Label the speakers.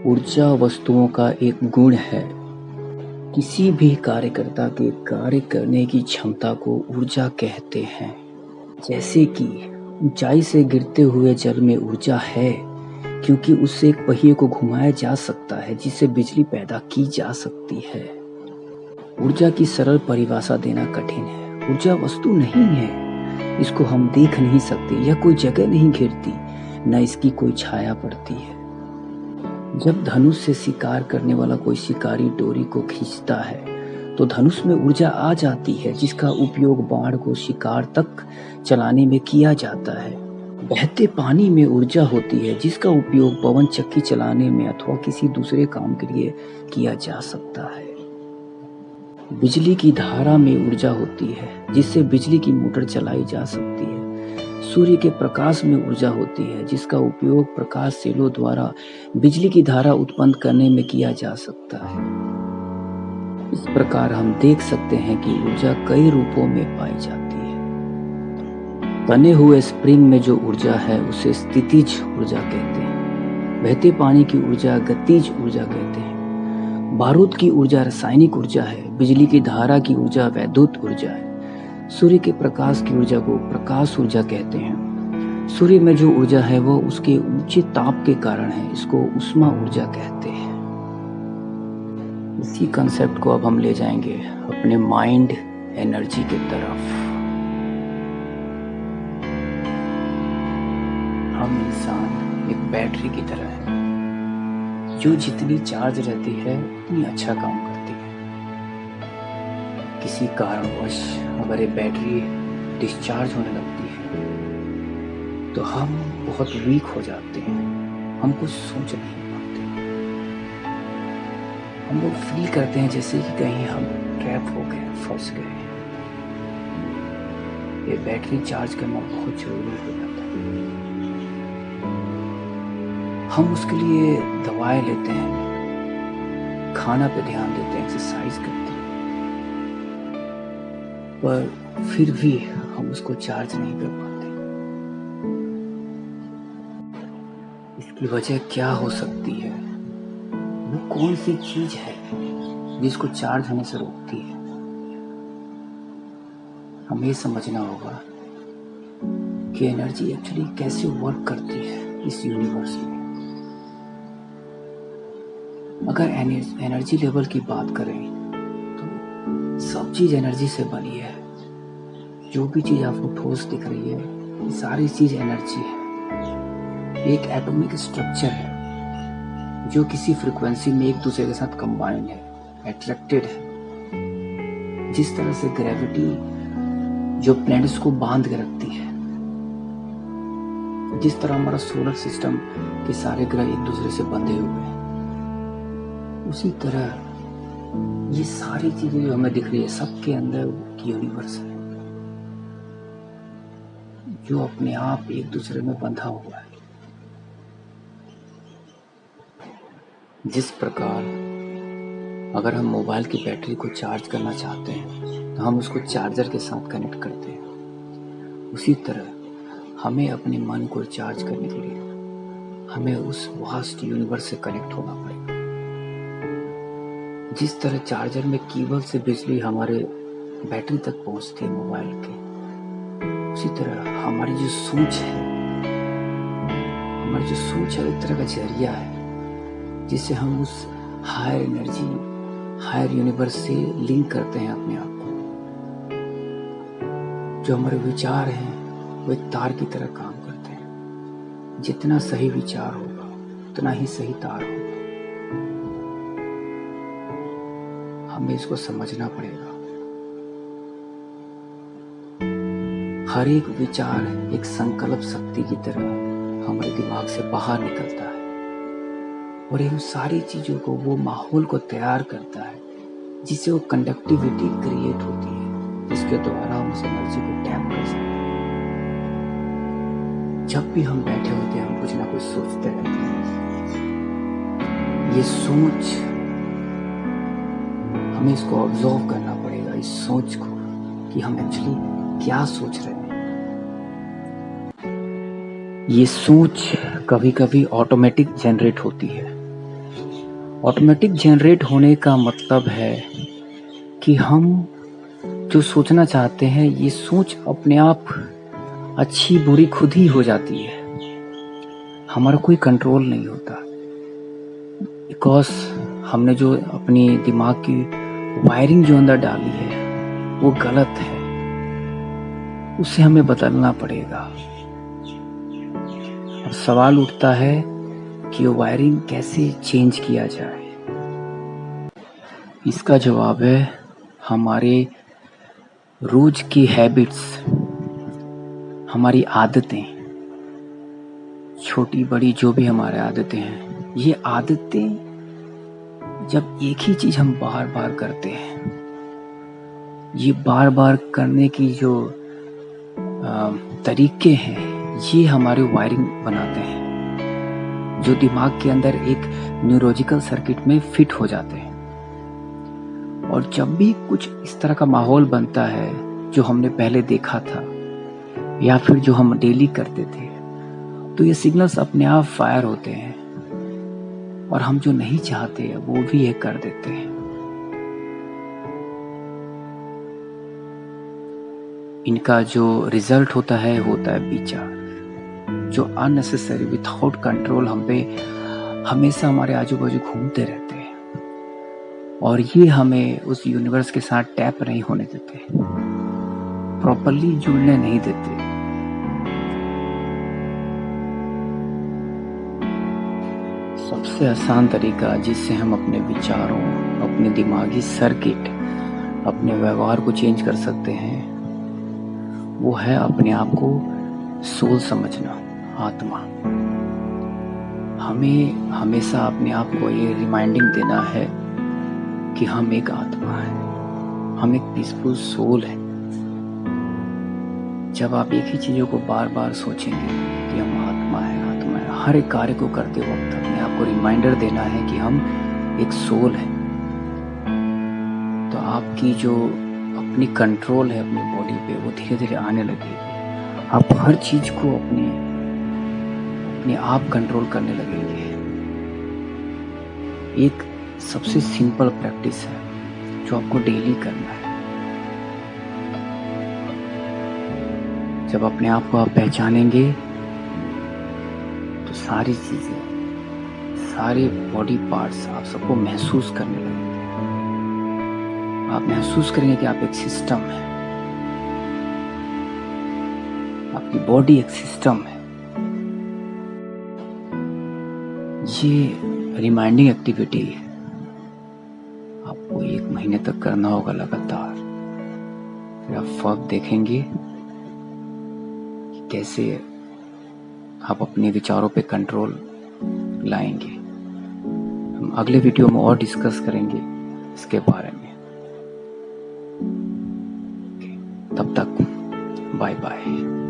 Speaker 1: ऊर्जा वस्तुओं का एक गुण है। किसी भी कार्यकर्ता के कार्य करने की क्षमता को ऊर्जा कहते हैं। जैसे कि ऊंचाई से गिरते हुए जल में ऊर्जा है, क्योंकि उससे एक पहिए को घुमाया जा सकता है जिससे बिजली पैदा की जा सकती है। ऊर्जा की सरल परिभाषा देना कठिन है। ऊर्जा वस्तु नहीं है, इसको हम देख नहीं सकते, यह कोई जगह नहीं घेरती, न इसकी कोई छाया पड़ती है। जब धनुष से शिकार करने वाला कोई शिकारी डोरी को खींचता है तो धनुष में ऊर्जा आ जाती है, जिसका उपयोग बाण को शिकार तक चलाने में किया जाता है। बहते पानी में ऊर्जा होती है, जिसका उपयोग पवन चक्की चलाने में अथवा किसी दूसरे काम के लिए किया जा सकता है। बिजली की धारा में ऊर्जा होती है, जिससे बिजली की मोटर चलाई जा सकती है। सूर्य के प्रकाश में ऊर्जा होती है, जिसका उपयोग प्रकाश सेलों द्वारा बिजली की धारा उत्पन्न करने में किया जा सकता है। इस प्रकार हम देख सकते हैं कि ऊर्जा कई रूपों में पाई जाती है। तने हुए स्प्रिंग में जो ऊर्जा है उसे स्थितिज ऊर्जा कहते हैं। बहते पानी की ऊर्जा गतिज ऊर्जा कहते हैं। बारूद की ऊर्जा रासायनिक ऊर्जा है। बिजली की धारा की ऊर्जा वैद्युत ऊर्जा है। सूर्य के प्रकाश की ऊर्जा को प्रकाश ऊर्जा कहते हैं। सूर्य में जो ऊर्जा है वह उसके ऊंचे ताप के कारण है, इसको उष्मा ऊर्जा कहते हैं। इसी कंसेप्ट को अब हम ले जाएंगे अपने माइंड एनर्जी की तरफ। हम इंसान एक बैटरी की तरह है, जो जितनी चार्ज रहती है उतनी अच्छा काम करती है। किसी कारणवश अगर ये बैटरी डिस्चार्ज होने लगती है तो हम बहुत वीक हो जाते हैं, हम कुछ सोच नहीं पाते। हम लोग फील करते हैं जैसे कि कहीं हम ट्रैप हो गए, फंस गए। ये बैटरी चार्ज करना बहुत जरूरी हो जाता है। हम उसके लिए दवाएं लेते हैं, खाना पे ध्यान देते हैं, एक्सरसाइज करते हैं, पर फिर भी हम उसको चार्ज नहीं कर पाते। इसकी वजह क्या हो सकती है? वो कौन सी चीज है जिसको चार्ज होने से रोकती है? हमें ये समझना होगा कि एनर्जी एक्चुअली कैसे वर्क करती है इस यूनिवर्स में। अगर एनर्जी लेवल की बात करें तो सब चीज एनर्जी से बनी है। जो भी चीज आपको ठोस दिख रही है, ये सारी चीज एनर्जी है। एक एटॉमिक स्ट्रक्चर है जो किसी फ्रीक्वेंसी में एक दूसरे के साथ कंबाइंड है, अट्रैक्टेड है। जिस तरह से ग्रेविटी जो प्लैनेट्स को बांध के रखती है, जिस तरह हमारा सोलर सिस्टम के सारे ग्रह एक दूसरे से बंधे हुए हैं, उसी तरह ये सारी चीजें जो हमें दिख रही है, सबके अंदर यूनिवर्स है जो अपने आप एक दूसरे में बंधा हुआ है। जिस प्रकार अगर हम मोबाइल की बैटरी को चार्ज करना चाहते हैं तो हम उसको चार्जर के साथ कनेक्ट करते हैं, उसी तरह हमें अपने मन को चार्ज करने के लिए हमें उस वास्ट यूनिवर्स से कनेक्ट होना पड़ेगा। जिस तरह चार्जर में केबल से बिजली हमारे बैटरी तक पहुंचती है मोबाइल के, उसी तरह हमारी जो सोच है एक तरह का जरिया है जिससे हम उस हायर एनर्जी, हायर यूनिवर्स से लिंक करते हैं अपने आप को। जो हमारे विचार हैं वो एक तार की तरह काम करते हैं। जितना सही विचार होगा उतना ही सही तार होगा। हमें इसको समझना पड़ेगा। हर एक विचार एक संकल्प शक्ति की तरह हमारे दिमाग से बाहर निकलता है और इन सारी चीजों को, वो माहौल को तैयार करता है जिससे वो कंडक्टिविटी क्रिएट होती है, जिसके द्वारा हम उस एनर्जी को टैप कर सकते हैं। जब भी हम बैठे होते हैं हम कुछ ना कुछ सोचते रहते हैं। ये सोच, हमें इसको ऑब्जर्व करना पड़ेगा, इस सोच को, कि हम एक्चुअली क्या सोच रहे हैं। ये सोच कभी कभी ऑटोमेटिक जनरेट होती है, ऑटोमेटिक जनरेट होने का मतलब है कि हम जो सोचना चाहते हैं ये सोच अपने आप अच्छी बुरी खुद ही हो जाती है। हमारा कोई कंट्रोल नहीं होता, बिकॉज हमने जो अपनी दिमाग की वायरिंग जो अंदर डाली है वो गलत है, उसे हमें बदलना पड़ेगा। अब सवाल उठता है कि वो वायरिंग कैसे चेंज किया जाए। इसका जवाब है हमारे रोज की हैबिट्स, हमारी आदतें, छोटी बड़ी जो भी हमारे आदतें हैं। ये आदतें जब एक ही चीज हम बार बार करते हैं, ये बार बार करने की जो तरीके हैं ये हमारे वायरिंग बनाते हैं, जो दिमाग के अंदर एक न्यूरोलॉजिकल सर्किट में फिट हो जाते हैं। और जब भी कुछ इस तरह का माहौल बनता है जो हमने पहले देखा था या फिर जो हम डेली करते थे, तो ये सिग्नल्स अपने आप फायर होते हैं और हम जो नहीं चाहते वो भी ये कर देते हैं। इनका जो रिजल्ट होता है विचार, जो अननेसेसरी विदाउट कंट्रोल हम पे हमेशा हमारे आजू बाजू घूमते रहते हैं और ये हमें उस यूनिवर्स के साथ टैप नहीं होने देते, प्रॉपरली जुड़ने नहीं देते। सबसे आसान तरीका जिससे हम अपने विचारों, अपने दिमागी सर्किट, अपने व्यवहार को चेंज कर सकते हैं वो है अपने आप को सोल समझना, आत्मा। हमें हमेशा अपने आप को ये रिमाइंडिंग देना है कि हम एक आत्मा है, हम एक पीसफुल सोल है। जब आप एक ही चीजों को बार बार सोचेंगे कि हम आत्मा है, हर एक कार्य को करते वक्त अपने आप को रिमाइंडर देना है कि हम एक सोल है, तो आपकी जो अपनी कंट्रोल है अपनी बॉडी पे वो धीरे धीरे आने लगेगी। आप हर चीज को अपने आप कंट्रोल करने लगेंगे। एक सबसे सिंपल प्रैक्टिस है जो आपको डेली करना है। जब अपने आप को आप पहचानेंगे तो सारी चीजें, सारे बॉडी पार्ट्स आप सबको महसूस करने लगेंगे। आप महसूस करेंगे कि आप एक सिस्टम है, आपकी बॉडी एक सिस्टम है। ये रिमाइंडिंग एक्टिविटी आपको 1 महीने तक करना होगा लगातार। फिर आप फर्क देखेंगे कि कैसे आप अपने विचारों पे कंट्रोल लाएंगे। हम अगले वीडियो में और डिस्कस करेंगे इसके बारे में। तब तक बाय बाय।